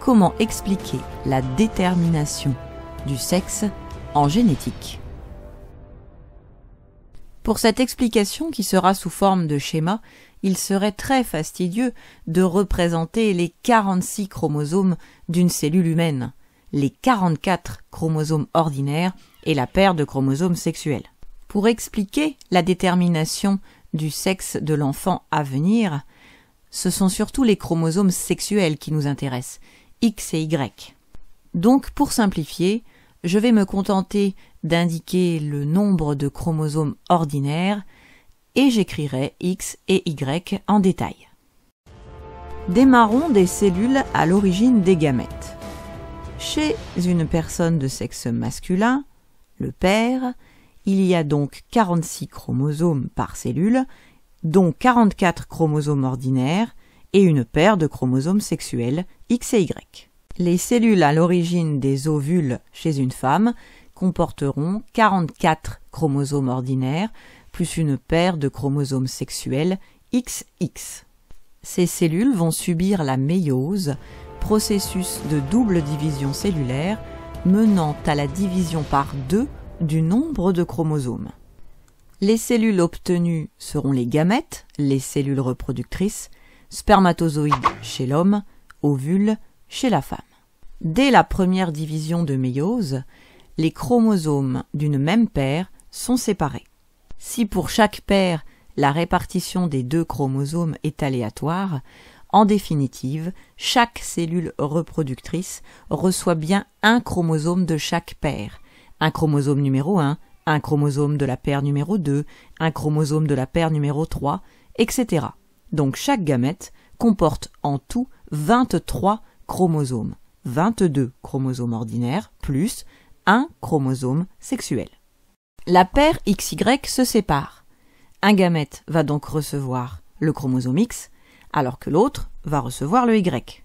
comment expliquer la détermination du sexe en génétique. Pour cette explication qui sera sous forme de schéma, il serait très fastidieux de représenter les 46 chromosomes d'une cellule humaine, les 44 chromosomes ordinaires et la paire de chromosomes sexuels. Pour expliquer la détermination du sexe de l'enfant à venir, ce sont surtout les chromosomes sexuels qui nous intéressent, X et Y. Donc, pour simplifier, je vais me contenter d'indiquer le nombre de chromosomes ordinaires et j'écrirai X et Y en détail. Démarrons des cellules à l'origine des gamètes. Chez une personne de sexe masculin, le père, il y a donc 46 chromosomes par cellule, dont 44 chromosomes ordinaires et une paire de chromosomes sexuels X et Y. Les cellules à l'origine des ovules chez une femme comporteront 44 chromosomes ordinaires plus une paire de chromosomes sexuels XX. Ces cellules vont subir la méiose, processus de double division cellulaire menant à la division par 2 du nombre de chromosomes. Les cellules obtenues seront les gamètes, les cellules reproductrices, spermatozoïdes chez l'homme, ovules chez la femme. Dès la première division de méiose, les chromosomes d'une même paire sont séparés. Si pour chaque paire, la répartition des 2 chromosomes est aléatoire, en définitive, chaque cellule reproductrice reçoit bien un chromosome de chaque paire. Un chromosome numéro 1, un chromosome de la paire numéro 2, un chromosome de la paire numéro 3, etc. Donc chaque gamète comporte en tout 23 chromosomes, 22 chromosomes ordinaires plus un chromosome sexuel. La paire XY se sépare. Un gamète va donc recevoir le chromosome X, alors que l'autre va recevoir le Y.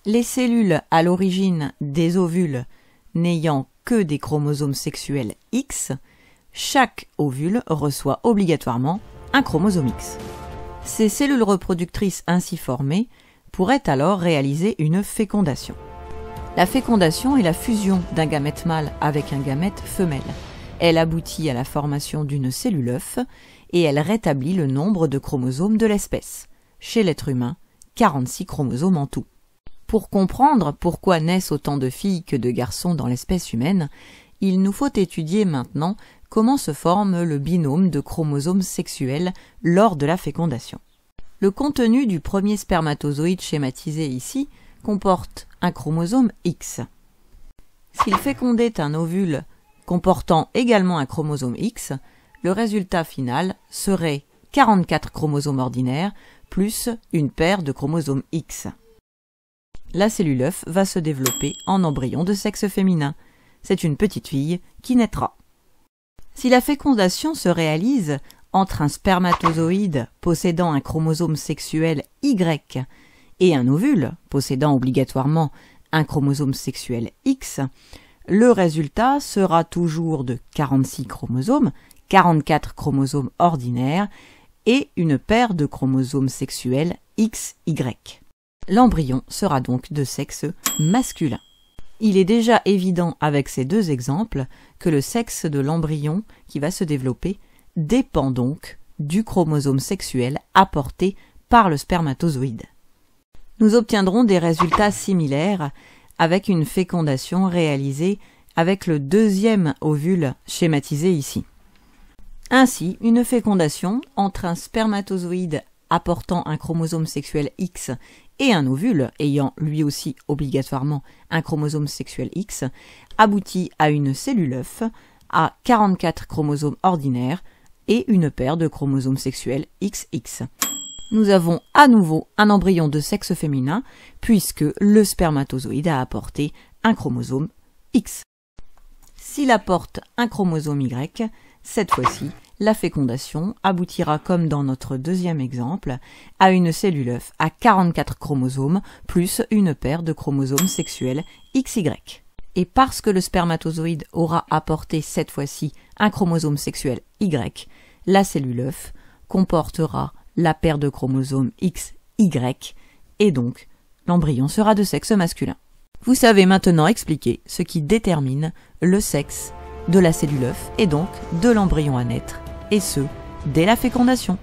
Les cellules à l'origine des ovules n'ayant que des chromosomes sexuels X, chaque ovule reçoit obligatoirement un chromosome X. Ces cellules reproductrices ainsi formées pourraient alors réaliser une fécondation. La fécondation est la fusion d'un gamète mâle avec un gamète femelle. Elle aboutit à la formation d'une cellule œuf et elle rétablit le nombre de chromosomes de l'espèce. Chez l'être humain, 46 chromosomes en tout. Pour comprendre pourquoi naissent autant de filles que de garçons dans l'espèce humaine, il nous faut étudier maintenant comment se forme le binôme de chromosomes sexuels lors de la fécondation. Le contenu du premier spermatozoïde schématisé ici comporte un chromosome X. S'il fécondait un ovule comportant également un chromosome X, le résultat final serait 44 chromosomes ordinaires plus une paire de chromosomes X. La cellule œuf va se développer en embryon de sexe féminin. C'est une petite fille qui naîtra. Si la fécondation se réalise entre un spermatozoïde possédant un chromosome sexuel Y et un ovule possédant obligatoirement un chromosome sexuel X, le résultat sera toujours de 46 chromosomes, 44 chromosomes ordinaires et une paire de chromosomes sexuels XY. L'embryon sera donc de sexe masculin. Il est déjà évident avec ces 2 exemples que le sexe de l'embryon qui va se développer dépend donc du chromosome sexuel apporté par le spermatozoïde. Nous obtiendrons des résultats similaires avec une fécondation réalisée avec le 2e ovule schématisé ici. Ainsi, une fécondation entre un spermatozoïde apportant un chromosome sexuel X et un ovule ayant lui aussi obligatoirement un chromosome sexuel X aboutit à une cellule œuf à 44 chromosomes ordinaires et une paire de chromosomes sexuels XX. Nous avons à nouveau un embryon de sexe féminin puisque le spermatozoïde a apporté un chromosome X. S'il apporte un chromosome Y, cette fois-ci, la fécondation aboutira comme dans notre 2e exemple à une cellule œuf à 44 chromosomes plus une paire de chromosomes sexuels XY. Et parce que le spermatozoïde aura apporté cette fois-ci un chromosome sexuel Y, la cellule œuf comportera la paire de chromosomes XY, et donc l'embryon sera de sexe masculin. Vous savez maintenant expliquer ce qui détermine le sexe de la cellule œuf et donc de l'embryon à naître, et ce, dès la fécondation.